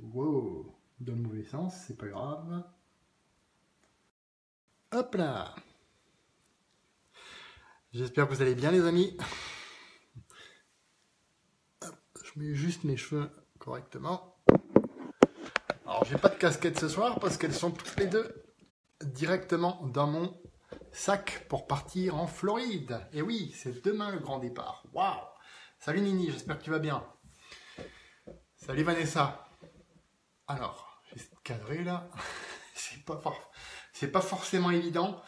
Wow, dans le mauvais sens, c'est pas grave. Hop là. J'espère que vous allez bien les amis. Hop, je mets juste mes cheveux correctement. Alors j'ai pas de casquette ce soir parce qu'elles sont toutes les deux directement dans mon sac pour partir en Floride. Et oui, c'est demain le grand départ. Waouh. Salut Nini, j'espère que tu vas bien. Salut Vanessa. Alors, j'ai cadré là. C'est pas forcément évident,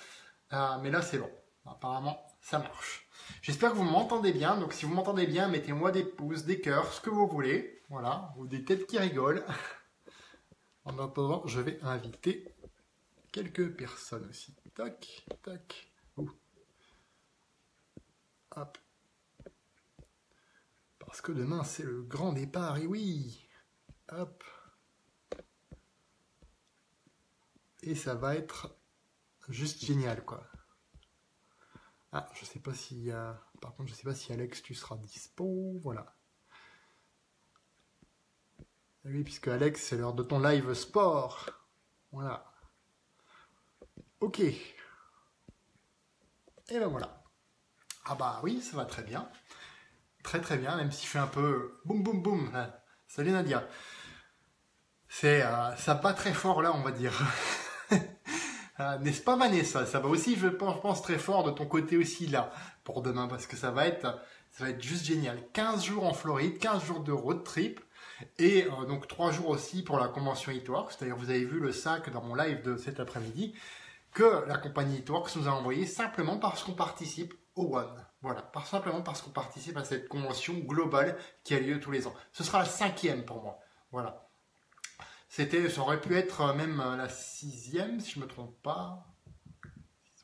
mais là c'est bon. Apparemment, ça marche. J'espère que vous m'entendez bien. Donc si vous m'entendez bien, mettez-moi des pouces, des cœurs, ce que vous voulez. Voilà, ou des têtes qui rigolent. En attendant, je vais inviter quelques personnes aussi. Tac, tac. Ouh. Hop. Parce que demain, c'est le grand départ, et oui. Hop. Et ça va être juste génial, quoi. Ah, je sais pas si... par contre, je sais pas si Alex, tu seras dispo. Voilà. Et oui, puisque Alex, c'est l'heure de ton live sport. Voilà. Ok. Et ben voilà. Ah bah oui, ça va très bien. Très très bien, même si je fais un peu boum boum boum. Salut Nadia. Ça bat très fort là, on va dire. N'est-ce pas Vanessa? Ça va aussi, je pense, très fort de ton côté aussi là, pour demain, parce que ça va être juste génial. 15 jours en Floride, 15 jours de road trip, et donc 3 jours aussi pour la convention Eatworks. D'ailleurs, vous avez vu le sac dans mon live de cet après-midi, que la compagnie Eatworks nous a envoyé simplement parce qu'on participe au One. Voilà, simplement parce qu'on participe à cette convention globale qui a lieu tous les ans. Ce sera la 5e pour moi. Voilà. Ça aurait pu être même la 6e, si je ne me trompe pas.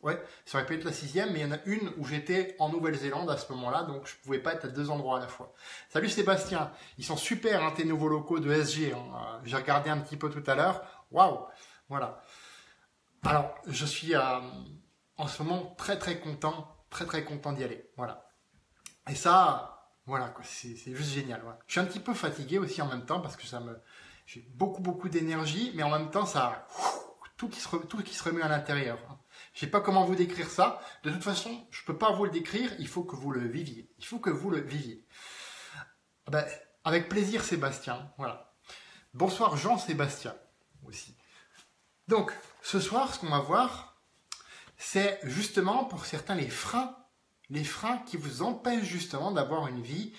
Ouais, ça aurait pu être la 6e, mais il y en a une où j'étais en Nouvelle-Zélande à ce moment-là, donc je ne pouvais pas être à 2 endroits à la fois. Salut Sébastien, ils sont super hein, tes nouveaux locaux de SG. Hein. J'ai regardé un petit peu tout à l'heure. Waouh, voilà. Alors, je suis en ce moment très très content d'y aller. Voilà. Et ça, voilà, c'est juste génial. Voilà. Je suis un petit peu fatigué aussi en même temps parce que j'ai beaucoup d'énergie, mais en même temps, tout qui se remet à l'intérieur. Je ne sais pas comment vous décrire ça. De toute façon, je ne peux pas vous le décrire. Il faut que vous le viviez. Il faut que vous le viviez. Ben, avec plaisir, Sébastien. Voilà. Bonsoir, Jean-Sébastien aussi. Donc, ce soir, ce qu'on va voir, c'est justement pour certains les freins qui vous empêchent justement d'avoir une vie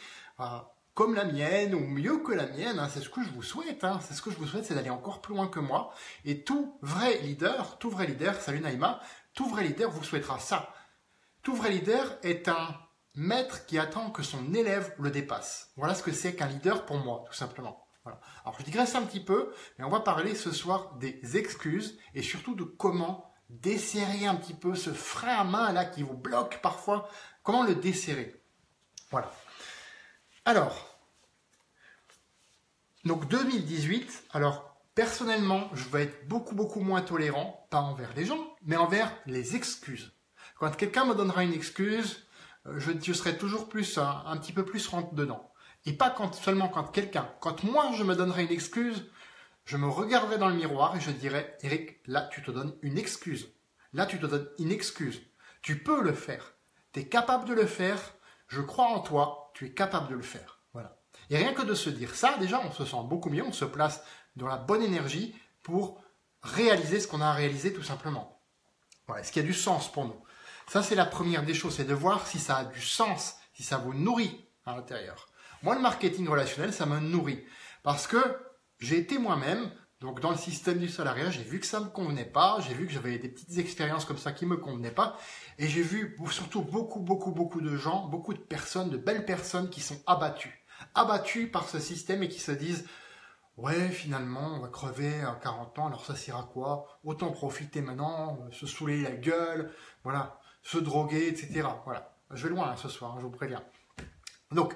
comme la mienne ou mieux que la mienne. Hein, c'est ce que je vous souhaite. Hein, c'est ce que je vous souhaite, c'est d'aller encore plus loin que moi. Et tout vrai leader, salut Naïma, tout vrai leader vous souhaitera ça. Tout vrai leader est un maître qui attend que son élève le dépasse. Voilà ce que c'est qu'un leader pour moi, tout simplement. Voilà. Alors je digresse un petit peu, mais on va parler ce soir des excuses et surtout de comment desserrer un petit peu ce frein à main là qui vous bloque parfois. Comment le desserrer? Voilà. Alors, donc 2018, alors personnellement, je vais être beaucoup moins tolérant, pas envers les gens, mais envers les excuses. Quand quelqu'un me donnera une excuse, je serai toujours plus un petit peu plus rentre dedans. Et pas seulement quand moi je me donnerai une excuse, je me regarderai dans le miroir et je dirai, Eric, là tu te donnes une excuse. Là tu te donnes une excuse. Tu peux le faire. Tu es capable de le faire. Je crois en toi. Tu es capable de le faire. Voilà. Et rien que de se dire ça, déjà on se sent beaucoup mieux. On se place dans la bonne énergie pour réaliser ce qu'on a à réaliser tout simplement. Voilà. Ce qui a du sens pour nous. Ça c'est la première des choses. C'est de voir si ça a du sens, si ça vous nourrit à l'intérieur. Moi, le marketing relationnel, ça me nourrit. Parce que j'ai été moi-même, donc dans le système du salariat, j'ai vu que ça ne me convenait pas, j'ai vu que j'avais des petites expériences comme ça qui ne me convenaient pas, et j'ai vu surtout beaucoup de gens, beaucoup de personnes, de belles personnes qui sont abattues. Abattues par ce système et qui se disent « Ouais, finalement, on va crever à 40 ans, alors ça sert à quoi? Autant profiter maintenant, se saouler la gueule, voilà, se droguer, etc. » Voilà. Je vais loin hein, ce soir, hein, je vous préviens. Donc,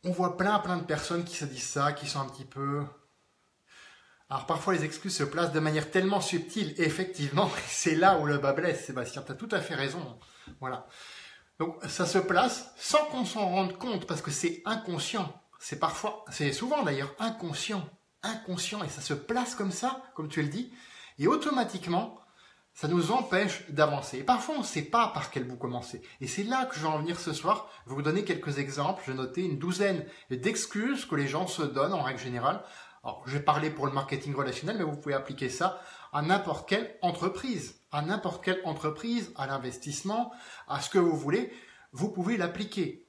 on voit plein de personnes qui se disent ça, qui sont un petit peu... Alors parfois les excuses se placent de manière tellement subtile, et effectivement, c'est là où le bas blesse, Sébastien, tu as tout à fait raison. Voilà. Donc ça se place sans qu'on s'en rende compte, parce que c'est inconscient. C'est souvent d'ailleurs inconscient. inconscient et ça se place comme ça, comme tu le dis, et automatiquement, ça nous empêche d'avancer. Et parfois, on ne sait pas par quel bout commencer. Et c'est là que je vais en venir ce soir. Je vais vous donner quelques exemples. J'ai noté une douzaine d'excuses que les gens se donnent en règle générale. Alors, je vais parler pour le marketing relationnel, mais vous pouvez appliquer ça à n'importe quelle entreprise. À n'importe quelle entreprise, à l'investissement, à ce que vous voulez. Vous pouvez l'appliquer.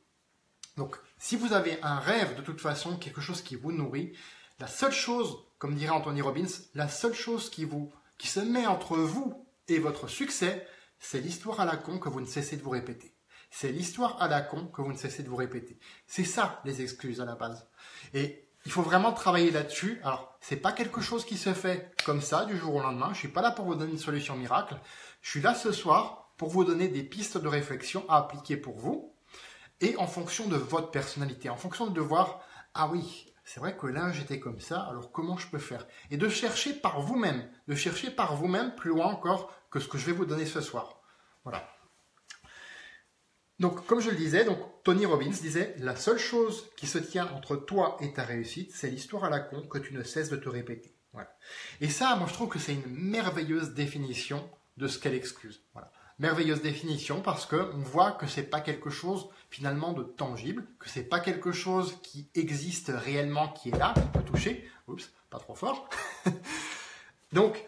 Donc, si vous avez un rêve, de toute façon, quelque chose qui vous nourrit, la seule chose, comme dirait Anthony Robbins, la seule chose qui se met entre vous et votre succès, c'est l'histoire à la con que vous ne cessez de vous répéter. C'est l'histoire à la con que vous ne cessez de vous répéter. C'est ça, les excuses à la base. Et il faut vraiment travailler là-dessus. Alors, c'est pas quelque chose qui se fait comme ça, du jour au lendemain. Je suis pas là pour vous donner une solution miracle. Je suis là ce soir pour vous donner des pistes de réflexion à appliquer pour vous. Et en fonction de votre personnalité, en fonction de voir, ah oui, c'est vrai que là j'étais comme ça, alors comment je peux faire? Et de chercher par vous-même, plus loin encore que ce que je vais vous donner ce soir. Voilà. Donc, comme je le disais, Tony Robbins disait, la seule chose qui se tient entre toi et ta réussite, c'est l'histoire à la con que tu ne cesses de te répéter. Voilà. Et ça, moi je trouve que c'est une merveilleuse définition de ce qu'est l'excuse. Voilà. Merveilleuse définition parce qu'on voit que c'est pas quelque chose finalement de tangible, que c'est pas quelque chose qui existe réellement, qui est là, qu'on peut toucher. Oups, pas trop fort. Donc,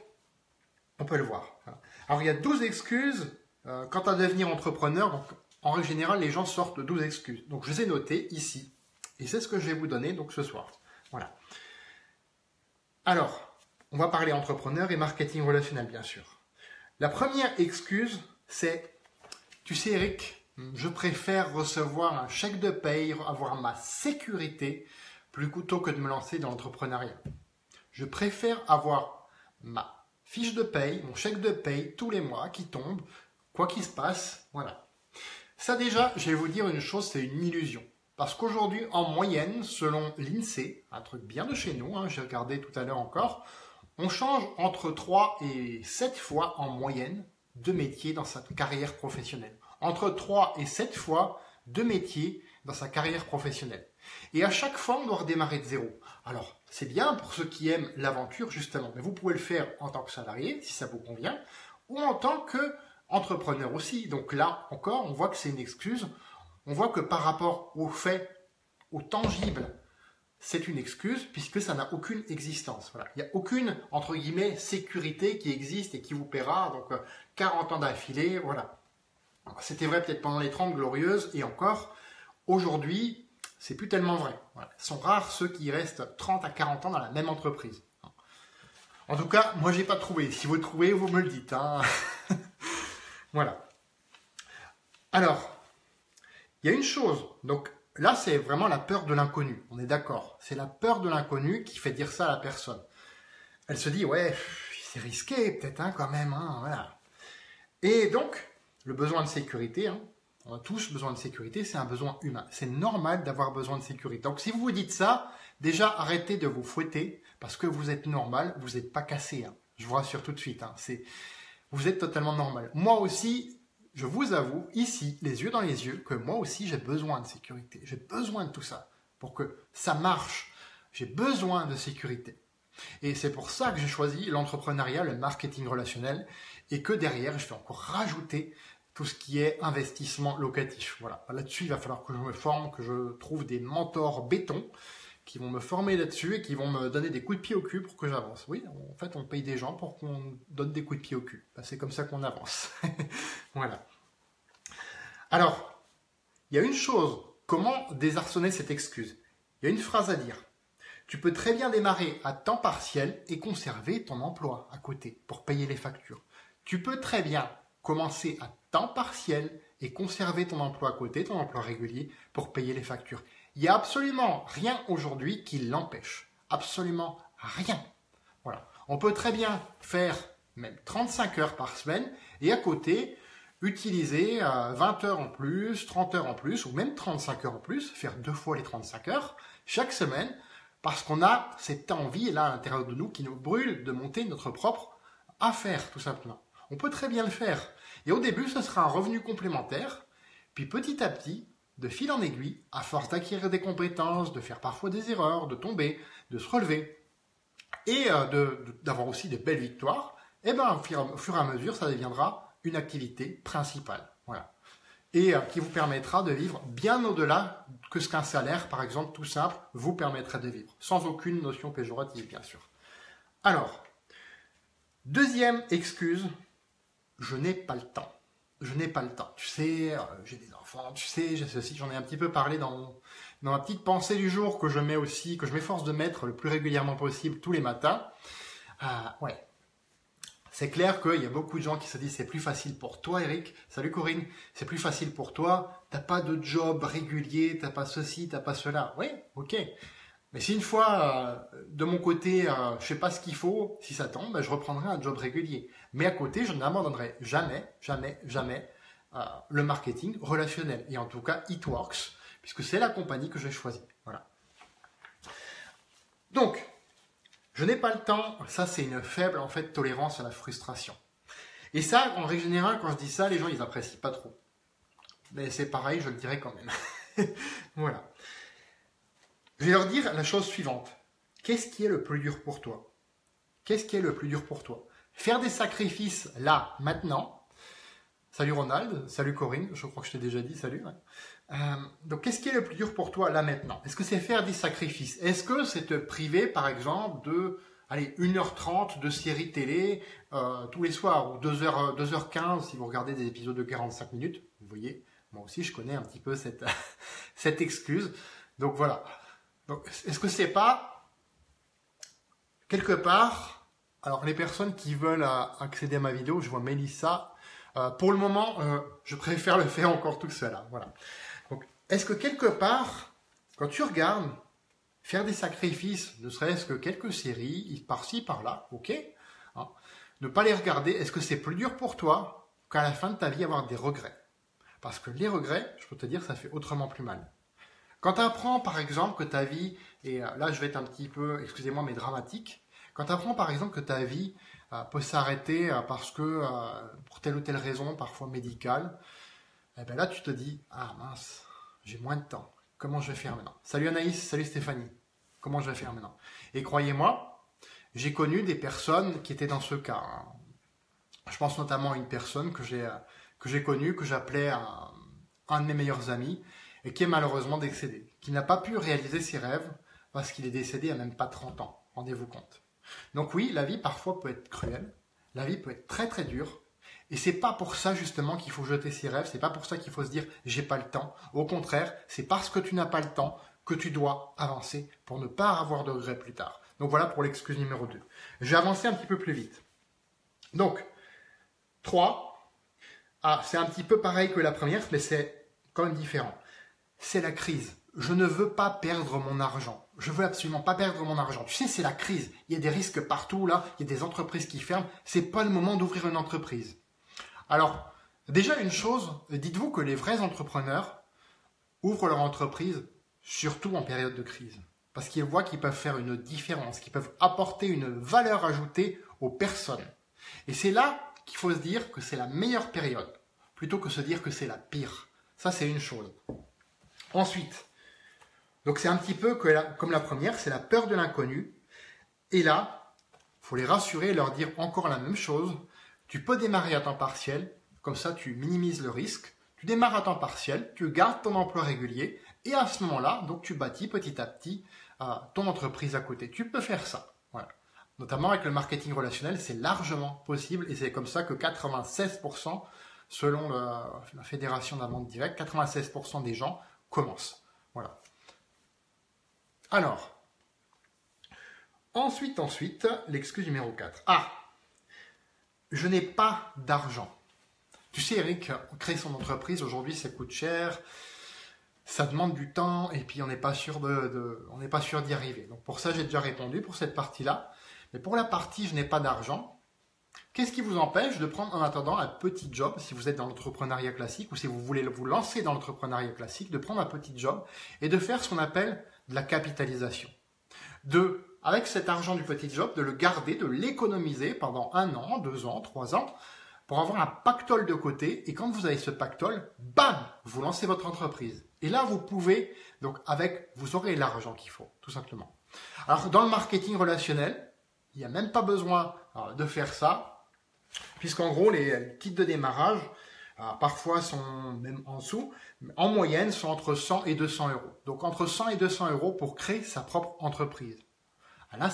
on peut le voir. Alors, il y a 12 excuses quant à devenir entrepreneur. Donc, en règle générale, les gens sortent de 12 excuses. Donc, je les ai notées ici. Et c'est ce que je vais vous donner donc ce soir. Voilà. Alors, on va parler entrepreneur et marketing relationnel, bien sûr. La première excuse, c'est, tu sais Eric, je préfère recevoir un chèque de paye, avoir ma sécurité, plutôt que de me lancer dans l'entrepreneuriat. Je préfère avoir ma fiche de paye, mon chèque de paye tous les mois qui tombe, quoi qu'il se passe, voilà. Ça déjà, je vais vous dire une chose, c'est une illusion. Parce qu'aujourd'hui, en moyenne, selon l'INSEE, un truc bien de chez nous, j'ai regardé tout à l'heure encore, on change entre 3 et 7 fois en moyenne de métier dans sa carrière professionnelle. Entre 3 et 7 fois de métier dans sa carrière professionnelle. Et à chaque fois, on doit redémarrer de zéro. Alors, c'est bien pour ceux qui aiment l'aventure, justement, mais vous pouvez le faire en tant que salarié, si ça vous convient, ou en tant qu'entrepreneur aussi. Donc là, encore, on voit que c'est une excuse. On voit que par rapport au fait, au tangible, c'est une excuse puisque ça n'a aucune existence. Voilà. Il n'y a aucune, entre guillemets, sécurité qui existe et qui vous paiera. Donc, 40 ans d'affilée, voilà. C'était vrai peut-être pendant les 30 glorieuses et encore, aujourd'hui, c'est plus tellement vrai. Voilà. Ce sont rares ceux qui restent 30 à 40 ans dans la même entreprise. En tout cas, moi, je n'ai pas trouvé. Si vous trouvez, vous me le dites. Voilà. Alors, il y a une chose. Donc, là, c'est vraiment la peur de l'inconnu. On est d'accord. C'est la peur de l'inconnu qui fait dire ça à la personne. Elle se dit, ouais, c'est risqué peut-être quand même. Voilà. Et donc, le besoin de sécurité, on a tous besoin de sécurité, c'est un besoin humain. C'est normal d'avoir besoin de sécurité. Donc, si vous vous dites ça, déjà, arrêtez de vous fouetter parce que vous êtes normal, vous n'êtes pas cassé. Je vous rassure tout de suite. Vous êtes totalement normal. Moi aussi, je vous avoue, ici, les yeux dans les yeux, que moi aussi, j'ai besoin de sécurité. J'ai besoin de tout ça pour que ça marche. J'ai besoin de sécurité. Et c'est pour ça que j'ai choisi l'entrepreneuriat, le marketing relationnel, et que derrière, je vais encore rajouter tout ce qui est investissement locatif. Voilà. Là-dessus, il va falloir que je me forme, que je trouve des mentors béton qui vont me former là-dessus et qui vont me donner des coups de pied au cul pour que j'avance. Oui, en fait, on paye des gens pour qu'on donne des coups de pied au cul. C'est comme ça qu'on avance. Voilà. Alors, il y a une chose. Comment désarçonner cette excuse? Il y a une phrase à dire. Tu peux très bien démarrer à temps partiel et conserver ton emploi à côté pour payer les factures. Tu peux très bien commencer à temps partiel et conserver ton emploi à côté, ton emploi régulier, pour payer les factures. Il n'y a absolument rien aujourd'hui qui l'empêche. Absolument rien. Voilà. On peut très bien faire même 35 heures par semaine et à côté, utiliser 20 heures en plus, 30 heures en plus, ou même 35 heures en plus, faire 2 fois les 35 heures chaque semaine, parce qu'on a cette envie là à l'intérieur de nous qui nous brûle de monter notre propre affaire, tout simplement. On peut très bien le faire. Et au début, ce sera un revenu complémentaire. Puis petit à petit, de fil en aiguille, à force d'acquérir des compétences, de faire parfois des erreurs, de tomber, de se relever, et d'avoir aussi de belles victoires, et ben au fur et à mesure, ça deviendra une activité principale. Voilà. Et qui vous permettra de vivre bien au-delà que ce qu'un salaire, par exemple, tout simple, vous permettrait de vivre, sans aucune notion péjorative, bien sûr. Alors, deuxième excuse, je n'ai pas le temps. Je n'ai pas le temps. Tu sais, j'ai des enfants, tu sais, j'ai ceci, j'en ai un petit peu parlé dans ma petite pensée du jour que je m'efforce de mettre le plus régulièrement possible tous les matins. Ouais. C'est clair qu'il y a beaucoup de gens qui se disent c'est plus facile pour toi, Eric. Salut Corinne, c'est plus facile pour toi. T'as pas de job régulier, t'as pas ceci, t'as pas cela. Oui, ok. Mais si une fois, de mon côté, je sais pas ce qu'il faut, si ça tombe, ben, je reprendrai un job régulier. Mais à côté, je n'abandonnerai jamais le marketing relationnel. Et en tout cas, It Works, puisque c'est la compagnie que j'ai choisie. Voilà. Donc, je n'ai pas le temps, ça c'est une faible en fait tolérance à la frustration. Et ça, en règle générale, quand je dis ça, les gens ils apprécient pas trop. Mais c'est pareil, je le dirais quand même. Voilà. Je vais leur dire la chose suivante. Qu'est-ce qui est le plus dur pour toi? Qu'est-ce qui est le plus dur pour toi? Faire des sacrifices là, maintenant. Salut Ronald, salut Corinne, je crois que je t'ai déjà dit, salut. Ouais. Donc qu'est-ce qui est le plus dur pour toi là maintenant? Est-ce que c'est faire des sacrifices? Est-ce que c'est te priver par exemple de 1h30 de séries télé tous les soirs ou 2h15 si vous regardez des épisodes de 45 minutes? Vous voyez, moi aussi je connais un petit peu cette excuse. Donc voilà. Donc, est-ce que c'est pas quelque part, alors les personnes qui veulent accéder à ma vidéo, je vois Mélissa, pour le moment, je préfère le faire encore tout seul. Hein, voilà. Donc, est-ce que quelque part, quand tu regardes, faire des sacrifices, ne serait-ce que quelques séries, par-ci, par-là, ok, hein, ne pas les regarder, est-ce que c'est plus dur pour toi qu'à la fin de ta vie avoir des regrets? Parce que les regrets, je peux te dire, ça fait autrement plus mal. Quand tu apprends, par exemple, que ta vie, et là je vais être un petit peu, excusez-moi, mais dramatique, quand tu apprends, par exemple, que ta vie peut s'arrêter parce que, pour telle ou telle raison, parfois médicale, eh ben là tu te dis, ah mince, j'ai moins de temps, comment je vais faire maintenant? Salut Anaïs, salut Stéphanie, comment je vais faire maintenant? Et croyez-moi, j'ai connu des personnes qui étaient dans ce cas. Hein. Je pense notamment à une personne que j'ai connue, que j'appelais un de mes meilleurs amis, et qui est malheureusement décédé, qui n'a pas pu réaliser ses rêves parce qu'il est décédé à même pas 30 ans, rendez-vous compte. Donc oui, la vie parfois peut être cruelle, la vie peut être très très dure, et c'est pas pour ça justement qu'il faut jeter ses rêves, c'est pas pour ça qu'il faut se dire j'ai pas le temps, au contraire, c'est parce que tu n'as pas le temps que tu dois avancer pour ne pas avoir de regrets plus tard. Donc voilà pour l'excuse numéro 2. Je vais avancer un petit peu plus vite. Donc, 3, c'est un petit peu pareil que la première, mais c'est quand même différent. C'est la crise. Je ne veux pas perdre mon argent. Je veux absolument pas perdre mon argent. Tu sais, c'est la crise. Il y a des risques partout, là. Il y a des entreprises qui ferment. C'est pas le moment d'ouvrir une entreprise. Alors, déjà une chose, dites-vous que les vrais entrepreneurs ouvrent leur entreprise surtout en période de crise. Parce qu'ils voient qu'ils peuvent faire une différence, qu'ils peuvent apporter une valeur ajoutée aux personnes. Et c'est là qu'il faut se dire que c'est la meilleure période, plutôt que se dire que c'est la pire. Ça, c'est une chose. Ensuite, donc c'est un petit peu comme la première, c'est la peur de l'inconnu. Et là, il faut les rassurer et leur dire encore la même chose. Tu peux démarrer à temps partiel, comme ça tu minimises le risque. Tu démarres à temps partiel, tu gardes ton emploi régulier et à ce moment-là, donc tu bâtis petit à petit ton entreprise à côté. Tu peux faire ça. Voilà. Notamment avec le marketing relationnel, c'est largement possible et c'est comme ça que 96%, selon la Fédération de la vente directe, 96% des gens commencent. Voilà. Alors, ensuite, l'excuse numéro 4. Je n'ai pas d'argent. Tu sais, Eric, créer son entreprise, aujourd'hui, ça coûte cher, ça demande du temps, et puis on n'est pas sûr d'y arriver. Donc pour ça, j'ai déjà répondu pour cette partie-là. Mais pour la partie « je n'ai pas d'argent », qu'est-ce qui vous empêche de prendre en attendant un petit job, si vous êtes dans l'entrepreneuriat classique, ou si vous voulez vous lancer dans l'entrepreneuriat classique, de prendre un petit job et de faire ce qu'on appelle de la capitalisation. Avec cet argent du petit job, de le garder, de l'économiser pendant 1 an, 2 ans, 3 ans, pour avoir un pactole de côté, et quand vous avez ce pactole, bam, vous lancez votre entreprise. Et là, vous pouvez, donc vous aurez l'argent qu'il faut, tout simplement. Alors, dans le marketing relationnel, il n'y a même pas besoin de faire ça, puisqu'en gros, les kits de démarrage, parfois sont même en dessous, mais en moyenne, sont entre 100 et 200 euros. Donc entre 100 et 200 euros pour créer sa propre entreprise. Ah là,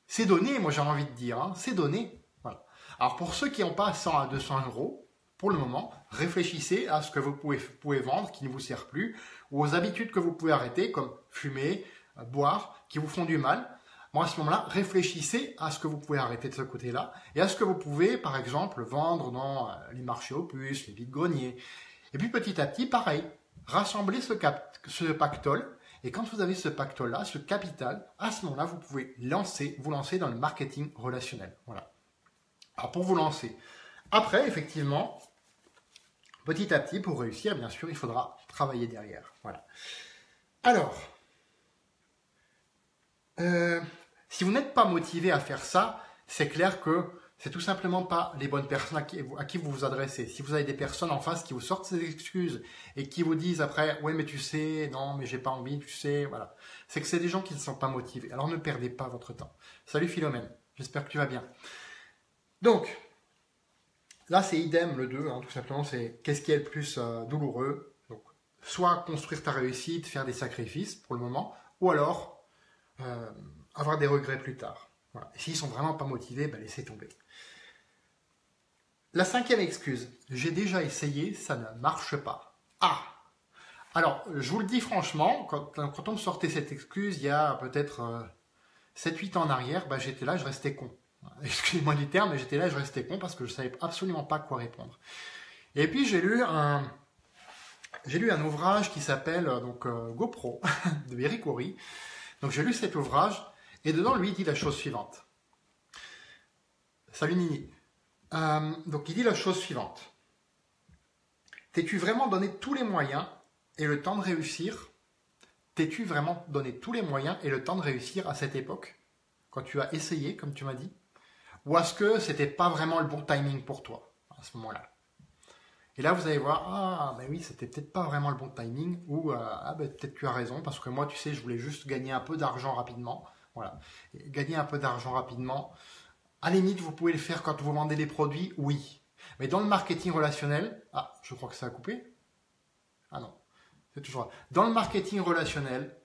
c'est donné, moi j'ai envie de dire, hein, c'est donné. Voilà. Alors pour ceux qui n'ont pas 100 à 200 euros, pour le moment, réfléchissez à ce que vous pouvez vendre qui ne vous sert plus, ou aux habitudes que vous pouvez arrêter, comme fumer, boire, qui vous font du mal. Moi, à ce moment-là, réfléchissez à ce que vous pouvez arrêter de ce côté-là, et à ce que vous pouvez, par exemple, vendre dans les marchés aux puces, les vides-greniers. Et puis petit à petit, pareil, rassemblez ce pactole, et quand vous avez ce pactole-là, ce capital, à ce moment-là, vous pouvez vous lancer dans le marketing relationnel. Voilà. Alors pour vous lancer. Après, effectivement, petit à petit, pour réussir, bien sûr, il faudra travailler derrière. Voilà. Alors, si vous n'êtes pas motivé à faire ça, c'est clair que c'est tout simplement pas les bonnes personnes à qui vous vous adressez. Si vous avez des personnes en face qui vous sortent ces excuses et qui vous disent après, ouais, mais tu sais, non, mais j'ai pas envie, tu sais, voilà. C'est que c'est des gens qui ne sont pas motivés. Alors ne perdez pas votre temps. Salut Philomène, j'espère que tu vas bien. Donc, là c'est idem le 2, hein, tout simplement, c'est qu'est-ce qui est le plus douloureux. Donc, soit construire ta réussite, faire des sacrifices pour le moment, ou alors avoir des regrets plus tard. Voilà. Et s'ils sont vraiment pas motivés, ben, laissez tomber. La 5e excuse, j'ai déjà essayé, ça ne marche pas. Ah! Alors, je vous le dis franchement, quand on me sortait cette excuse, il y a peut-être 7-8 ans en arrière, ben, j'étais là, je restais con. Excusez-moi du terme, mais j'étais là, je restais con parce que je savais absolument pas quoi répondre. Et puis j'ai lu un ouvrage qui s'appelle GoPro de Eric Worre. Donc j'ai lu cet ouvrage et dedans lui il dit la chose suivante. Salut Nini. Donc il dit la chose suivante. T'es-tu vraiment donné tous les moyens et le temps de réussir? T'es-tu vraiment donné tous les moyens et le temps de réussir à cette époque, quand tu as essayé, comme tu m'as dit? Ou est-ce que c'était pas vraiment le bon timing pour toi à ce moment-là? Et là, vous allez voir, ah, ben oui, c'était peut-être pas vraiment le bon timing, ou ben, peut-être tu as raison, parce que moi, tu sais, je voulais juste gagner un peu d'argent rapidement. Voilà. Et gagner un peu d'argent rapidement, à la limite, vous pouvez le faire quand vous vendez des produits, oui. Mais dans le marketing relationnel, ah, je crois que ça a coupé. Ah non, c'est toujours là. Dans le marketing relationnel,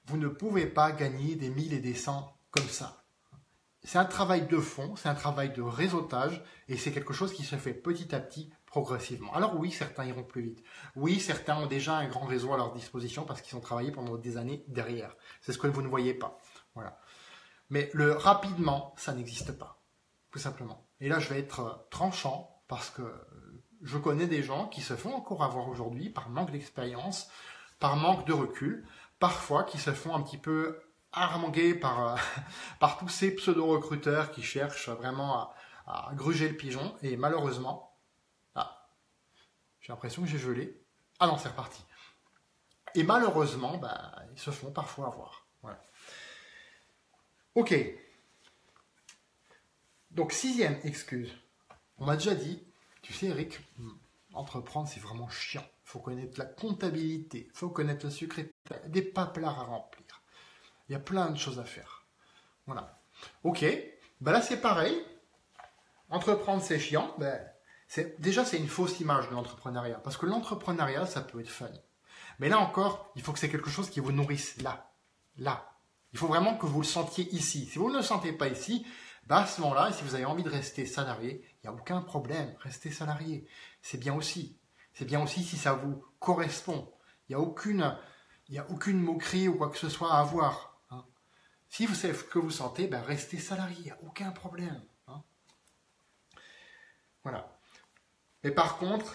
vous ne pouvez pas gagner des 1000 et des 100 comme ça. C'est un travail de fond, c'est un travail de réseautage et c'est quelque chose qui se fait petit à petit, progressivement. Alors oui, certains iront plus vite. Oui, certains ont déjà un grand réseau à leur disposition parce qu'ils ont travaillé pendant des années derrière. C'est ce que vous ne voyez pas. Voilà. Mais le rapidement, ça n'existe pas. Tout simplement. Et là, je vais être tranchant parce que je connais des gens qui se font encore avoir aujourd'hui par manque d'expérience, par manque de recul, parfois qui se font un petit peu harangués par tous ces pseudo-recruteurs qui cherchent vraiment à gruger le pigeon. Et malheureusement, j'ai l'impression que j'ai gelé. Ah non, c'est reparti. Et malheureusement, ils se font parfois avoir. Voilà. Ok. Donc, 6e excuse. On m'a déjà dit, tu sais Eric, entreprendre c'est vraiment chiant. Il faut connaître la comptabilité, il faut connaître le secrétaire, des paplards à remplir. Il y a plein de choses à faire. Voilà. Ok. Là, c'est pareil. Entreprendre, c'est chiant. Déjà, c'est une fausse image de l'entrepreneuriat. Parce que l'entrepreneuriat, ça peut être fun. Mais là encore, il faut que c'est quelque chose qui vous nourrisse là. Là. Il faut vraiment que vous le sentiez ici. Si vous ne le sentez pas ici, à ce moment-là, si vous avez envie de rester salarié, il n'y a aucun problème. Restez salarié. C'est bien aussi. C'est bien aussi si ça vous correspond. Il n'y a aucune moquerie ou quoi que ce soit à avoir. Si vous savez ce que vous sentez, restez salarié, il n'y a aucun problème. Voilà. Mais par contre,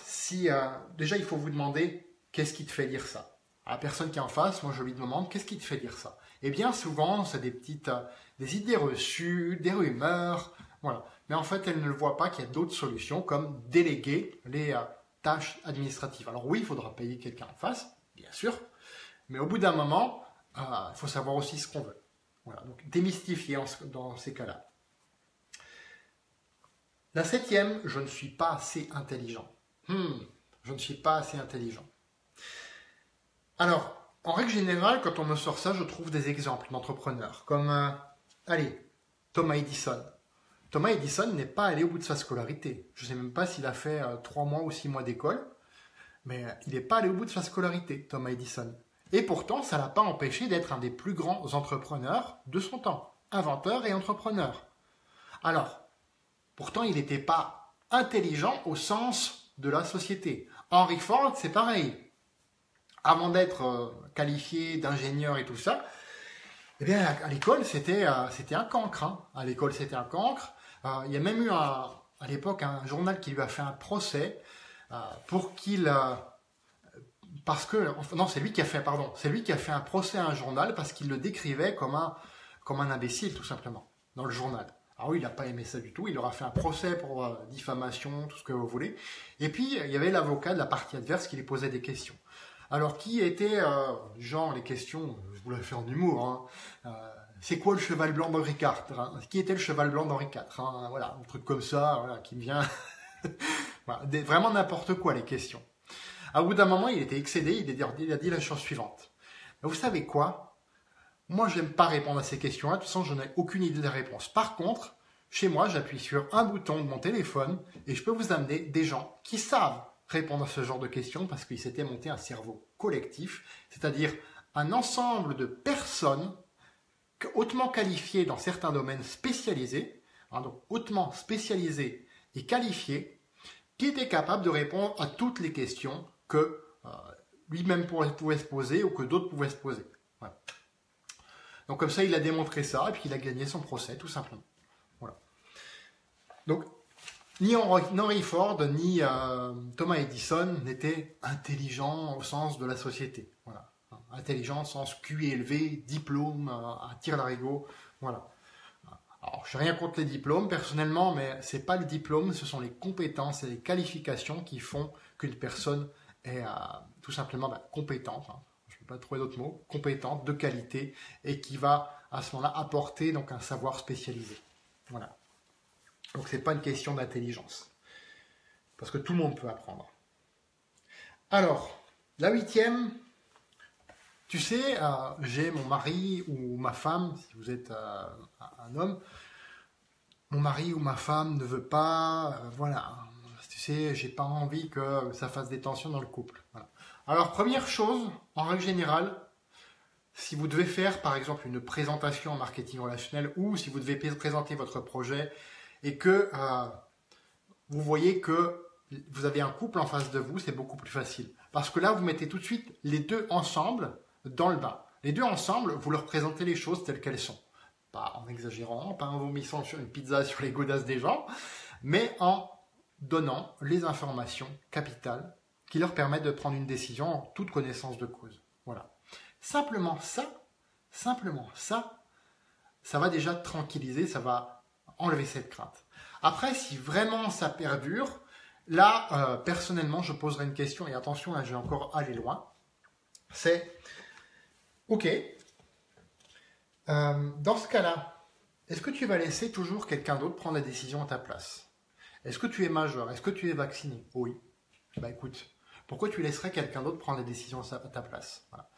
déjà il faut vous demander qu'est-ce qui te fait dire ça. À la personne qui est en face, moi je lui demande qu'est-ce qui te fait dire ça. Et bien souvent, c'est des idées reçues, des rumeurs, voilà. Mais en fait, elle ne le voit pas qu'il y a d'autres solutions comme déléguer les tâches administratives. Alors oui, il faudra payer quelqu'un en face, bien sûr, mais au bout d'un moment, il faut savoir aussi ce qu'on veut. Voilà, donc démystifier dans ces cas-là. La 7e, je ne suis pas assez intelligent. Je ne suis pas assez intelligent. Alors, en règle générale, quand on me sort ça, je trouve des exemples d'entrepreneurs. Comme, allez, Thomas Edison. Thomas Edison n'est pas allé au bout de sa scolarité. Je ne sais même pas s'il a fait 3 mois ou 6 mois d'école, mais il n'est pas allé au bout de sa scolarité, Thomas Edison. Et pourtant, ça ne l'a pas empêché d'être un des plus grands entrepreneurs de son temps, inventeur et entrepreneur. Alors, pourtant, il n'était pas intelligent au sens de la société. Henry Ford, c'est pareil. Avant d'être qualifié d'ingénieur et tout ça, eh bien, à l'école, c'était un cancre. Hein. À l'école, c'était un cancre. Il y a même eu à l'époque un journal qui lui a fait un procès pour qu'il... parce que... Non, c'est lui qui a fait, pardon. C'est lui qui a fait un procès à un journal parce qu'il le décrivait comme un imbécile, tout simplement, dans le journal. Alors oui, il n'a pas aimé ça du tout. Il leur a fait un procès pour diffamation, tout ce que vous voulez. Et puis, il y avait l'avocat de la partie adverse qui lui posait des questions. Alors, qui était, genre, les questions, je vous l'ai fait en humour, hein, c'est quoi le cheval blanc d'Henri IV hein, qui était le cheval blanc d'Henri IV hein, voilà, un truc comme ça, voilà, qui me vient... voilà, vraiment n'importe quoi, les questions. À bout d'un moment, il était excédé, il a dit la chose suivante. Vous savez quoi? Moi, je n'aime pas répondre à ces questions-là, de toute façon, je n'ai aucune idée des réponses. Par contre, chez moi, j'appuie sur un bouton de mon téléphone et je peux vous amener des gens qui savent répondre à ce genre de questions parce qu'il s'était monté un cerveau collectif, c'est-à-dire un ensemble de personnes hautement qualifiées dans certains domaines spécialisés, hein, donc hautement spécialisées et qualifiées, qui étaient capables de répondre à toutes les questions que lui-même pouvait se poser ou que d'autres pouvaient se poser. Voilà. Donc comme ça, il a démontré ça et puis il a gagné son procès, tout simplement. Voilà. Donc, ni Henry Ford, ni Thomas Edison n'étaient intelligents au sens de la société. Voilà. Intelligent au sens QI élevé, diplôme, à tire-larigot. Voilà. Alors, je n'ai rien contre les diplômes, personnellement, mais ce n'est pas le diplôme, ce sont les compétences et les qualifications qui font qu'une personne est tout simplement compétente. Hein. Je ne peux pas trouver d'autres mots. Compétente, de qualité, et qui va à ce moment-là apporter donc, un savoir spécialisé. Voilà. Donc, ce n'est pas une question d'intelligence. Parce que tout le monde peut apprendre. Alors, la 8e, tu sais, j'ai mon mari ou ma femme, si vous êtes un homme, mon mari ou ma femme ne veut pas, voilà, tu sais, j'ai pas envie que ça fasse des tensions dans le couple. Voilà. Alors, première chose, en règle générale, si vous devez faire, par exemple, une présentation en marketing relationnel ou si vous devez présenter votre projet et que vous voyez que vous avez un couple en face de vous, c'est beaucoup plus facile. Parce que là, vous mettez tout de suite les deux ensemble dans le bain. Les deux ensemble, vous leur présentez les choses telles qu'elles sont. Pas en exagérant, pas en vomissant sur une pizza sur les godasses des gens, mais en donnant les informations capitales qui leur permettent de prendre une décision en toute connaissance de cause. Voilà. Simplement ça va déjà tranquilliser, ça va enlever cette crainte. Après, si vraiment ça perdure, là, personnellement, je poserai une question, et attention, là, je vais encore aller loin. C'est, ok, dans ce cas-là, est-ce que tu vas laisser toujours quelqu'un d'autre prendre la décision à ta place? Est-ce que tu es majeur? Est-ce que tu es vacciné? Oui. Bah écoute, pourquoi tu laisserais quelqu'un d'autre prendre la décision à ta place? Voilà.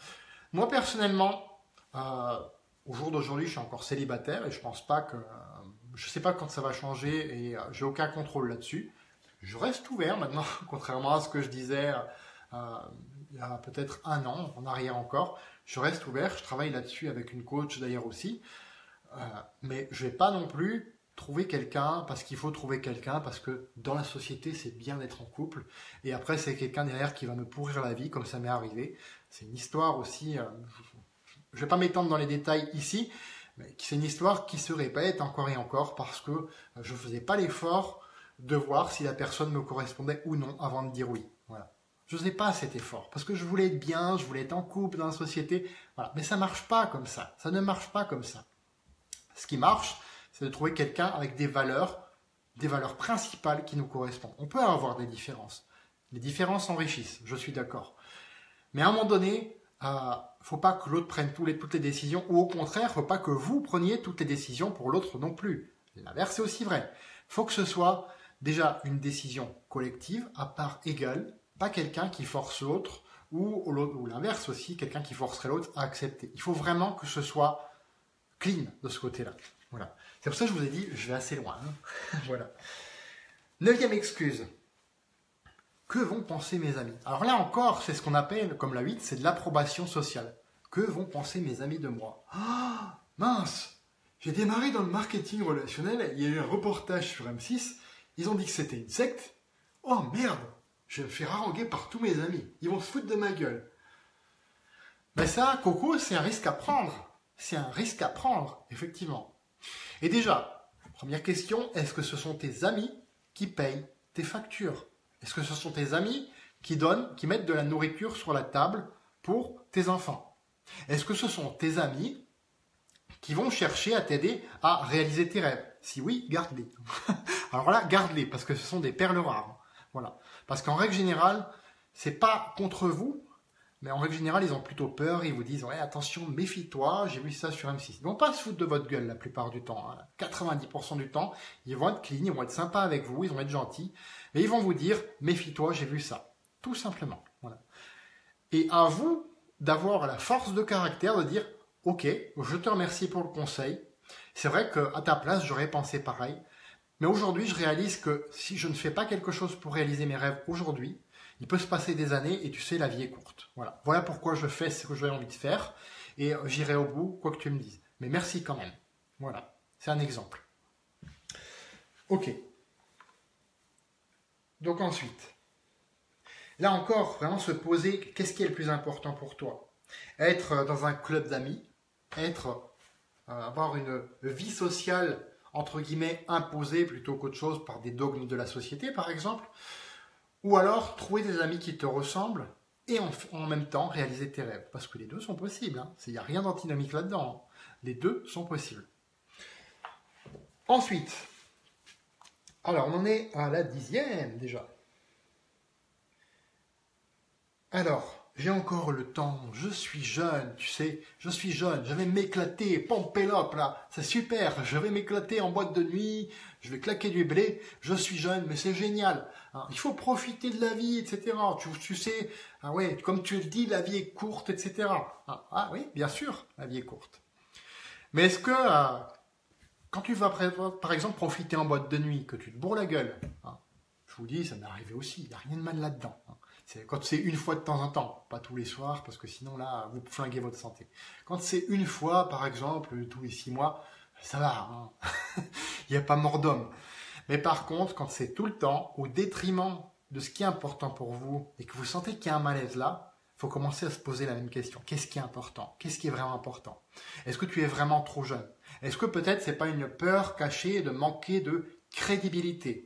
Moi, personnellement, au jour d'aujourd'hui, je suis encore célibataire et je pense pas que... je ne sais pas quand ça va changer et j'ai aucun contrôle là-dessus. Je reste ouvert maintenant, contrairement à ce que je disais il y a peut-être 1 an, en arrière encore. Je reste ouvert, je travaille là-dessus avec une coach d'ailleurs aussi. Mais je ne vais pas non plus trouver quelqu'un parce qu'il faut trouver quelqu'un, parce que dans la société, c'est bien d'être en couple. Et après, c'est quelqu'un derrière qui va me pourrir la vie, comme ça m'est arrivé. C'est une histoire aussi... je ne vais pas m'étendre dans les détails ici, mais c'est une histoire qui se répète encore et encore parce que je ne faisais pas l'effort de voir si la personne me correspondait ou non avant de dire oui. Voilà. Je ne faisais pas cet effort parce que je voulais être bien, je voulais être en couple dans la société. Voilà. Mais ça ne marche pas comme ça. Ça ne marche pas comme ça. Ce qui marche, c'est de trouver quelqu'un avec des valeurs principales qui nous correspondent. On peut avoir des différences. Les différences enrichissent, je suis d'accord. Mais à un moment donné, faut pas que l'autre prenne toutes les décisions, ou au contraire, faut pas que vous preniez toutes les décisions pour l'autre non plus. L'inverse est aussi vrai. Faut que ce soit déjà une décision collective, à part égale, pas quelqu'un qui force l'autre, ou l'inverse aussi, quelqu'un qui forcerait l'autre à accepter. Il faut vraiment que ce soit clean de ce côté-là. Voilà. C'est pour ça que je vous ai dit, je vais assez loin. Hein. Voilà. 9e excuse. Que vont penser mes amis? Alors là encore, c'est ce qu'on appelle, comme la 8, c'est de l'approbation sociale. Que vont penser mes amis de moi? Ah, mince! J'ai démarré dans le marketing relationnel, il y a eu un reportage sur M6, ils ont dit que c'était une secte. Oh merde! Je vais me faire haranguer par tous mes amis. Ils vont se foutre de ma gueule. Ben ça, Coco, c'est un risque à prendre. C'est un risque à prendre, effectivement. Et déjà, première question, est-ce que ce sont tes amis qui payent tes factures? Est-ce que ce sont tes amis qui mettent de la nourriture sur la table pour tes enfants? Est-ce que ce sont tes amis qui vont chercher à t'aider à réaliser tes rêves? Si oui, garde-les. Alors là, garde-les, parce que ce sont des perles rares. Voilà. Parce qu'en règle générale, c'est pas contre vous, mais en règle générale, ils ont plutôt peur, ils vous disent, ouais, attention, méfie-toi, j'ai vu ça sur M6. Ils vont pas se foutre de votre gueule la plupart du temps. Hein. 90% du temps, ils vont être clean, ils vont être sympas avec vous, ils vont être gentils, mais ils vont vous dire, méfie-toi, j'ai vu ça. Tout simplement. Voilà. Et à vous d'avoir la force de caractère de dire, ok, je te remercie pour le conseil. C'est vrai qu'à ta place, j'aurais pensé pareil. Mais aujourd'hui, je réalise que si je ne fais pas quelque chose pour réaliser mes rêves aujourd'hui, il peut se passer des années et tu sais, la vie est courte. Voilà, voilà pourquoi je fais ce que j'ai envie de faire et j'irai au bout, quoi que tu me dises. Mais merci quand même. Voilà, c'est un exemple. Ok. Donc ensuite, là encore, vraiment se poser, qu'est-ce qui est le plus important pour toi? Être dans un club d'amis, avoir une vie sociale entre guillemets imposée plutôt qu'autre chose par des dogmes de la société par exemple, ou alors trouver des amis qui te ressemblent et en même temps réaliser tes rêves, parce que les deux sont possibles, hein. Il n'y a rien d'antinomique là-dedans, hein. Les deux sont possibles. Ensuite, alors on en est à la 10e déjà. Alors, j'ai encore le temps, je suis jeune, tu sais, je suis jeune, je vais m'éclater, pompelope là, c'est super, je vais m'éclater en boîte de nuit, je vais claquer du blé, je suis jeune, mais c'est génial. Hein, il faut profiter de la vie, etc. Tu sais, ah ouais, comme tu le dis, la vie est courte, etc. Ah oui, bien sûr, la vie est courte. Mais est-ce que, quand tu vas par exemple profiter en boîte de nuit, que tu te bourres la gueule, hein, je vous dis, ça m'est arrivé aussi, il n'y a rien de mal là-dedans. Hein. Quand c'est une fois de temps en temps, pas tous les soirs, parce que sinon là, vous flinguez votre santé. Quand c'est une fois, par exemple, tous les 6 mois, ça va, hein. Il n'y a pas mort d'homme. Mais par contre, quand c'est tout le temps, au détriment de ce qui est important pour vous, et que vous sentez qu'il y a un malaise là, il faut commencer à se poser la même question. Qu'est-ce qui est important? Qu'est-ce qui est vraiment important? Est-ce que tu es vraiment trop jeune? Est-ce que peut-être c'est pas une peur cachée de manquer de crédibilité?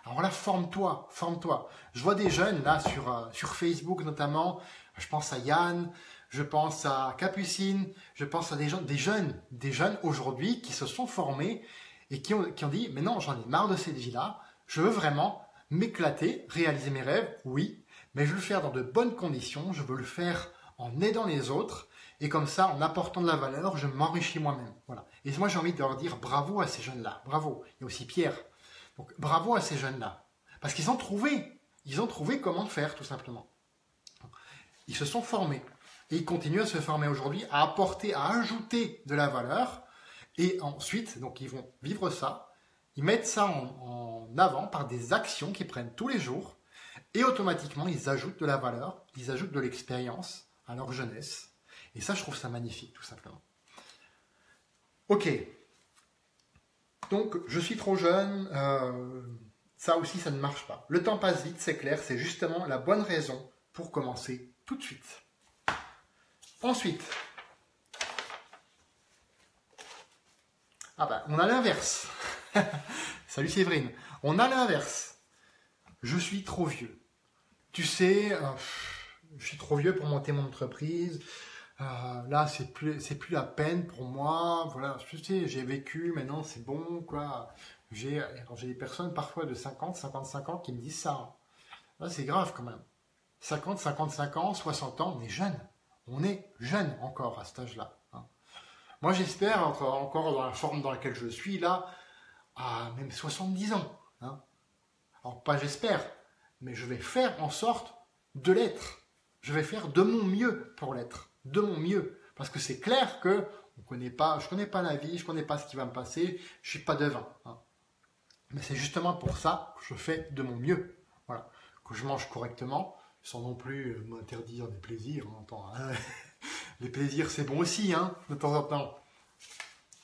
Alors là, forme-toi, forme-toi. Je vois des jeunes là sur Facebook notamment, je pense à Yann, je pense à Capucine, je pense à des jeunes aujourd'hui qui se sont formés et qui ont dit, mais non, j'en ai marre de cette vie-là, je veux vraiment m'éclater, réaliser mes rêves, oui, mais je veux le faire dans de bonnes conditions, je veux le faire en aidant les autres, et comme ça, en apportant de la valeur, je m'enrichis moi-même. Voilà. Et moi, j'ai envie de leur dire bravo à ces jeunes-là, bravo. Il y a aussi Pierre. Donc bravo à ces jeunes-là, parce qu'ils ont trouvé comment faire tout simplement. Ils se sont formés et ils continuent à se former aujourd'hui, à apporter, à ajouter de la valeur et ensuite, donc ils vont vivre ça, ils mettent ça en avant par des actions qu'ils prennent tous les jours et automatiquement ils ajoutent de la valeur, ils ajoutent de l'expérience à leur jeunesse et ça je trouve ça magnifique tout simplement. Ok. Donc, je suis trop jeune, ça aussi, ça ne marche pas. Le temps passe vite, c'est clair, c'est justement la bonne raison pour commencer tout de suite. Ensuite, on a l'inverse. Salut Séverine. On a l'inverse. Je suis trop vieux. Tu sais, je suis trop vieux pour monter mon entreprise. Là, c'est plus la peine pour moi. Voilà, je sais, j'ai vécu, maintenant c'est bon, quoi. J'ai des personnes parfois de 50, 55 ans qui me disent ça. Là, c'est grave quand même. 50, 55 ans, 60 ans, on est jeune. On est jeune encore à cet âge-là. Hein. Moi, j'espère encore dans la forme dans laquelle je suis là, à même 70 ans. Hein. Alors, pas j'espère, mais je vais faire en sorte de l'être. Je vais faire de mon mieux pour l'être. De mon mieux. Parce que c'est clair que Je connais pas la vie, je connais pas ce qui va me passer, je suis pas devin. Hein. Mais c'est justement pour ça que je fais de mon mieux. Voilà. Que je mange correctement, sans non plus m'interdire des plaisirs. Hein. Les plaisirs, c'est bon aussi, hein, de temps en temps.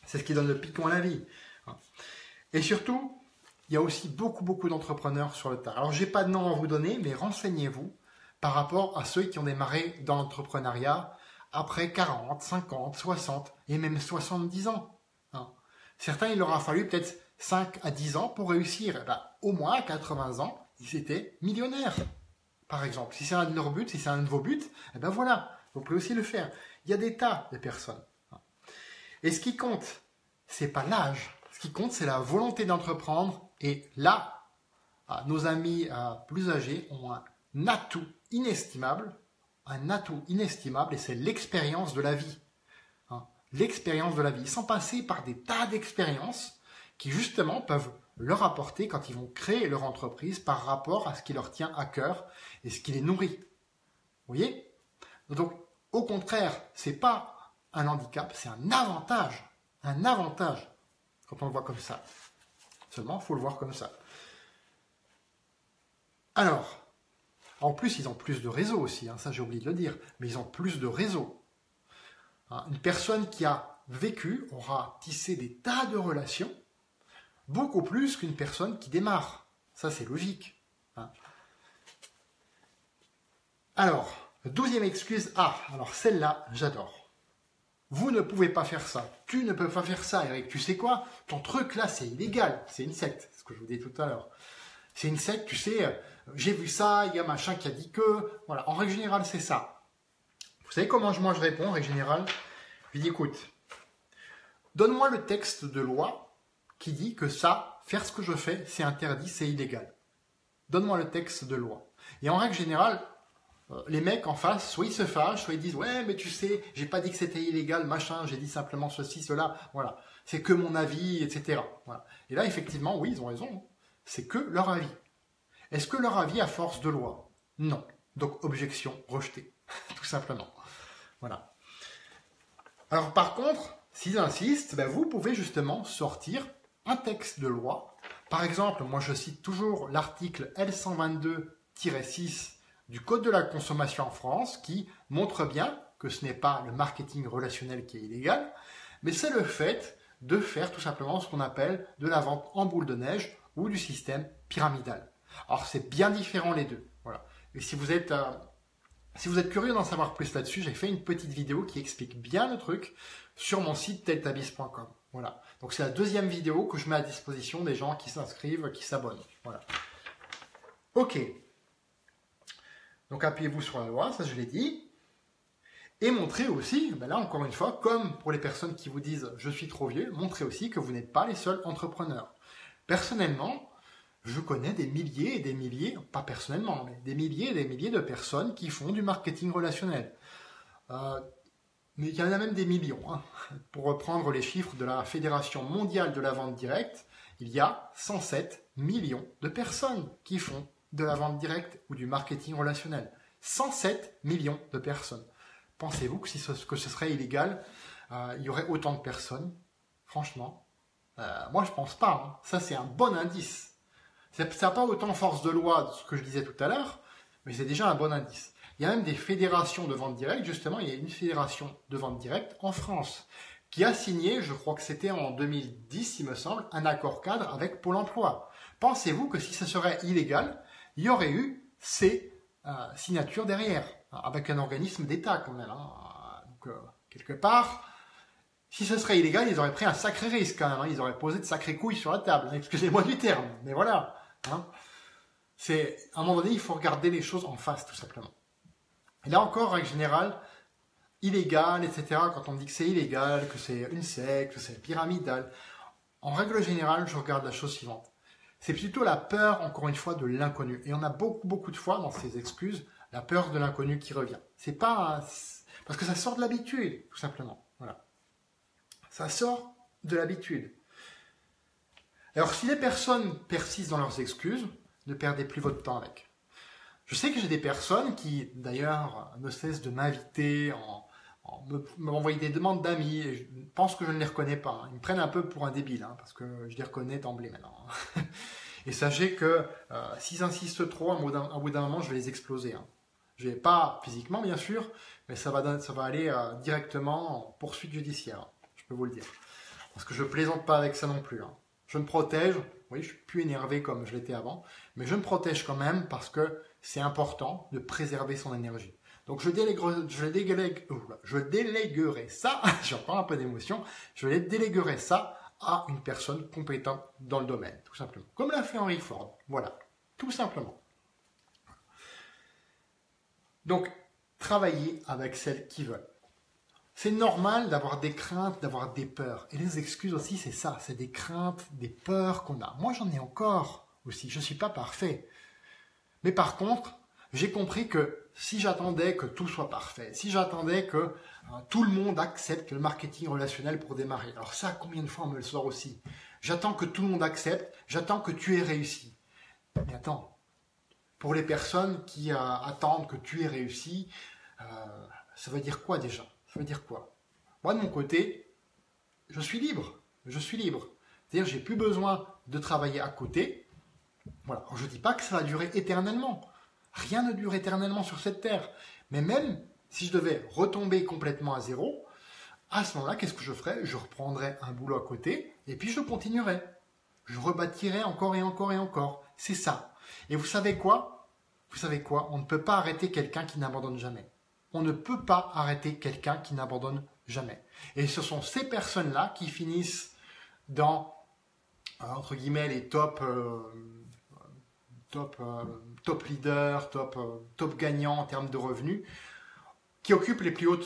C'est ce qui donne le piquant à la vie. Hein. Et surtout, il y a aussi beaucoup d'entrepreneurs sur le tas. Alors, j'ai pas de nom à vous donner, mais renseignez-vous par rapport à ceux qui ont démarré dans l'entrepreneuriat après 40, 50, 60 et même 70 ans. Hein. Certains, il leur a fallu peut-être 5 à 10 ans pour réussir. Eh ben, au moins à 80 ans, ils étaient millionnaires, par exemple. Si c'est un de leurs buts, si c'est un de vos buts, eh ben voilà, vous pouvez aussi le faire. Il y a des tas de personnes. Et ce qui compte, c'est pas l'âge. Ce qui compte, c'est la volonté d'entreprendre. Et là, nos amis plus âgés ont un atout inestimable, et c'est l'expérience de la vie. Hein, l'expérience de la vie. Ils sont passés par des tas d'expériences qui justement peuvent leur apporter quand ils vont créer leur entreprise par rapport à ce qui leur tient à cœur et ce qui les nourrit. Vous voyez? Donc, au contraire, c'est pas un handicap, c'est un avantage. Un avantage quand on le voit comme ça. Seulement, il faut le voir comme ça. Alors, en plus, ils ont plus de réseaux aussi, hein, ça j'ai oublié de le dire, mais ils ont plus de réseaux. Hein, une personne qui a vécu aura tissé des tas de relations, beaucoup plus qu'une personne qui démarre. Ça, c'est logique. Hein. Alors, 12e excuse. Alors celle-là, j'adore. Vous ne pouvez pas faire ça. Tu ne peux pas faire ça, Eric. Tu sais quoi? Ton truc là, c'est illégal. C'est une secte. C'est ce que je vous dis tout à l'heure. C'est une secte, tu sais, j'ai vu ça, il y a machin qui a dit que... Voilà, en règle générale, c'est ça. Vous savez comment moi je réponds, en règle générale? Je lui dis, écoute, donne-moi le texte de loi qui dit que ça, faire ce que je fais, c'est interdit, c'est illégal. Donne-moi le texte de loi. Et en règle générale, les mecs en face, soit ils se fâchent, soit ils disent « Ouais, mais tu sais, j'ai pas dit que c'était illégal, machin, j'ai dit simplement ceci, cela, voilà. C'est que mon avis, etc. » Voilà. Et là, effectivement, oui, ils ont raison. C'est que leur avis. Est-ce que leur avis a force de loi? Non. Donc, objection rejetée, tout simplement. Voilà. Alors, par contre, s'ils insistent, ben, vous pouvez justement sortir un texte de loi. Par exemple, moi, je cite toujours l'article L122-6 du Code de la consommation en France qui montre bien que ce n'est pas le marketing relationnel qui est illégal, mais c'est le fait de faire tout simplement ce qu'on appelle de la vente en boule de neige ou du système pyramidal. Alors c'est bien différent les deux. Voilà. Et si vous êtes curieux d'en savoir plus là-dessus, j'ai fait une petite vidéo qui explique bien le truc sur mon site teltabis.com. Voilà. Donc c'est la deuxième vidéo que je mets à disposition des gens qui s'inscrivent, qui s'abonnent. Voilà. Ok. Donc appuyez-vous sur la loi, ça je l'ai dit. Et montrez aussi, ben là encore une fois, comme pour les personnes qui vous disent « je suis trop vieux », montrez aussi que vous n'êtes pas les seuls entrepreneurs. Personnellement, je connais des milliers et des milliers, pas personnellement, mais des milliers et des milliers de personnes qui font du marketing relationnel. Mais il y en a même des millions. Hein. Pour reprendre les chiffres de la Fédération mondiale de la vente directe, il y a 107 millions de personnes qui font de la vente directe ou du marketing relationnel. 107 millions de personnes. Pensez-vous que si ce serait illégal, il y aurait autant de personnes? Franchement, moi je pense pas. Hein. Ça c'est un bon indice. Ça n'a pas autant force de loi de ce que je disais tout à l'heure, mais c'est déjà un bon indice. Il y a même des fédérations de vente directe. Justement, il y a une fédération de vente directe en France qui a signé, je crois que c'était en 2010, il me semble, un accord cadre avec Pôle emploi. Pensez-vous que si ce serait illégal, il y aurait eu ces signatures derrière, avec un organisme d'État quand même. Hein. Donc, quelque part, si ce serait illégal, ils auraient pris un sacré risque quand même. Hein. Ils auraient posé de sacrées couilles sur la table. Excusez-moi du terme, mais voilà. Hein. À un moment donné, il faut regarder les choses en face, tout simplement. Et là encore, en règle générale, illégal, etc., quand on dit que c'est illégal, que c'est une secte, que c'est pyramidal, en règle générale, je regarde la chose suivante. C'est plutôt la peur, encore une fois, de l'inconnu. Et on a beaucoup de fois, dans ces excuses, la peur de l'inconnu qui revient. C'est pas... Parce que ça sort de l'habitude, tout simplement. Voilà. Ça sort de l'habitude. Alors, si les personnes persistent dans leurs excuses, ne perdez plus votre temps avec. Je sais que j'ai des personnes qui, d'ailleurs, ne cessent de m'inviter m'envoient des demandes d'amis, et je pense que je ne les reconnais pas. Ils me prennent un peu pour un débile, parce que je les reconnais d'emblée maintenant. Et sachez que s'ils insistent trop, à bout d'un moment, je vais les exploser. Je vais pas physiquement, bien sûr, mais ça va aller directement en poursuite judiciaire. Je peux vous le dire. Parce que je plaisante pas avec ça non plus. Je me protège. Oui, je suis plus énervé comme je l'étais avant, mais je me protège quand même parce que c'est important de préserver son énergie. Donc je déléguerai ça, j'ai encore un peu d'émotion, je déléguerai ça à une personne compétente dans le domaine, tout simplement. Comme l'a fait Henry Ford, voilà, tout simplement. Donc, travaillez avec celles qui veulent. C'est normal d'avoir des craintes, d'avoir des peurs. Et les excuses aussi, c'est ça, c'est des craintes, des peurs qu'on a. Moi, j'en ai encore aussi, je ne suis pas parfait. Mais par contre, j'ai compris que si j'attendais que tout soit parfait, si j'attendais que tout le monde accepte le marketing relationnel pour démarrer, alors ça, combien de fois on me le sort aussi? J'attends que tout le monde accepte, j'attends que tu aies réussi. Mais attends, pour les personnes qui attendent que tu aies réussi, ça veut dire quoi déjà? Ça veut dire quoi? Moi, de mon côté, je suis libre. Je suis libre. C'est-à-dire, j'ai plus besoin de travailler à côté. Voilà. Alors, je ne dis pas que ça va durer éternellement. Rien ne dure éternellement sur cette terre. Mais même si je devais retomber complètement à zéro, à ce moment-là, qu'est-ce que je ferais? Je reprendrais un boulot à côté et puis je continuerais. Je rebâtirais encore et encore et encore. C'est ça. Et vous savez quoi? Vous savez quoi? On ne peut pas arrêter quelqu'un qui n'abandonne jamais. On ne peut pas arrêter quelqu'un qui n'abandonne jamais. Et ce sont ces personnes-là qui finissent dans, entre guillemets, les top leaders, top gagnants en termes de revenus, qui occupent les plus hauts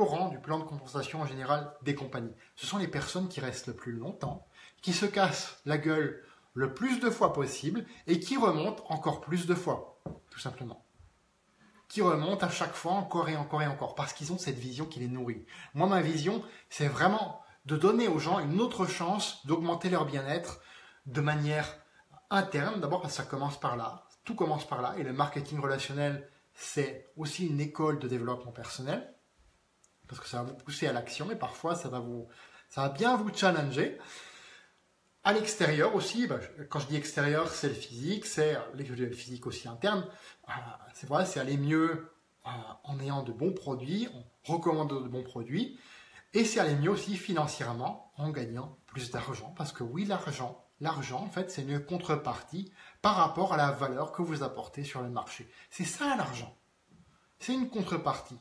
rangs du plan de compensation en général des compagnies. Ce sont les personnes qui restent le plus longtemps, qui se cassent la gueule le plus de fois possible et qui remontent encore plus de fois, tout simplement. Qui remontent à chaque fois encore et encore et encore, parce qu'ils ont cette vision qui les nourrit. Moi, ma vision, c'est vraiment de donner aux gens une autre chance d'augmenter leur bien-être de manière interne. D'abord, parce que ça commence par là, tout commence par là, et le marketing relationnel, c'est aussi une école de développement personnel, parce que ça va vous pousser à l'action, et parfois, ça va bien vous challenger. À l'extérieur aussi, quand je dis extérieur, c'est le physique, c'est le physique aussi interne. C'est vrai, c'est aller mieux en ayant de bons produits, en recommandant de bons produits, et c'est aller mieux aussi financièrement en gagnant plus d'argent. Parce que oui, l'argent, en fait, c'est une contrepartie par rapport à la valeur que vous apportez sur le marché. C'est ça l'argent. C'est une contrepartie.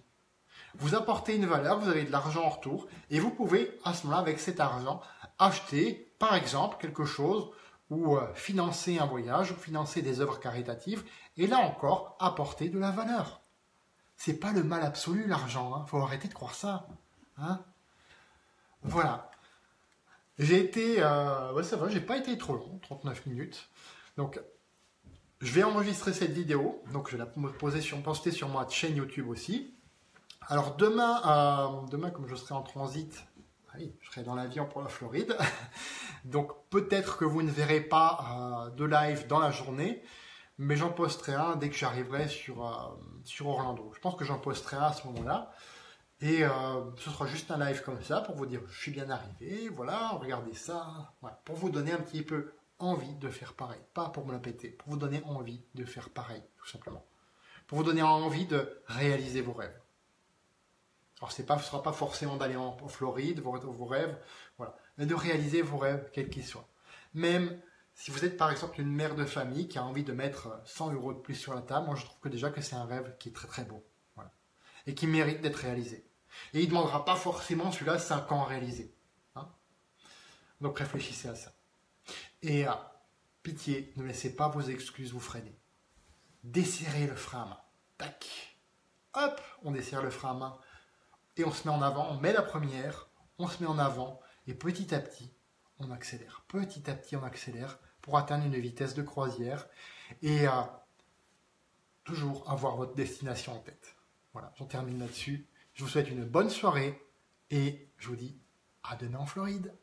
Vous apportez une valeur, vous avez de l'argent en retour, et vous pouvez, à ce moment-là, avec cet argent, acheter, par exemple, quelque chose, ou financer un voyage, ou financer des œuvres caritatives, et là encore, apporter de la valeur. C'est pas le mal absolu, l'argent, faut arrêter de croire ça. Voilà. J'ai été, ça va, j'ai pas été trop long, 39 minutes. Donc, je vais enregistrer cette vidéo, donc je vais la poster sur ma chaîne YouTube aussi. Alors demain, comme je serai en transit, oui, je serai dans l'avion pour la Floride, donc peut-être que vous ne verrez pas de live dans la journée, mais j'en posterai un dès que j'arriverai sur Orlando. Je pense que j'en posterai un à ce moment-là, et ce sera juste un live comme ça pour vous dire je suis bien arrivé, voilà, regardez ça, voilà, pour vous donner un petit peu envie de faire pareil, pas pour me la péter, pour vous donner envie de faire pareil, tout simplement, pour vous donner envie de réaliser vos rêves. Alors, ce ne sera pas forcément d'aller en Floride, vos rêves, voilà, mais de réaliser vos rêves, quels qu'ils soient. Même si vous êtes par exemple une mère de famille qui a envie de mettre 100 € de plus sur la table, moi je trouve que déjà que c'est un rêve qui est très très beau, voilà, et qui mérite d'être réalisé. Et il ne demandera pas forcément celui-là 5 ans à réaliser. Donc réfléchissez à ça. Et pitié, ne laissez pas vos excuses vous freiner. Desserrez le frein à main. Tac. Hop, on desserre le frein à main. Et on se met en avant, on met la première, on se met en avant, et petit à petit, on accélère. Petit à petit, on accélère pour atteindre une vitesse de croisière et toujours avoir votre destination en tête. Voilà, j'en termine là-dessus. Je vous souhaite une bonne soirée et je vous dis à demain en Floride.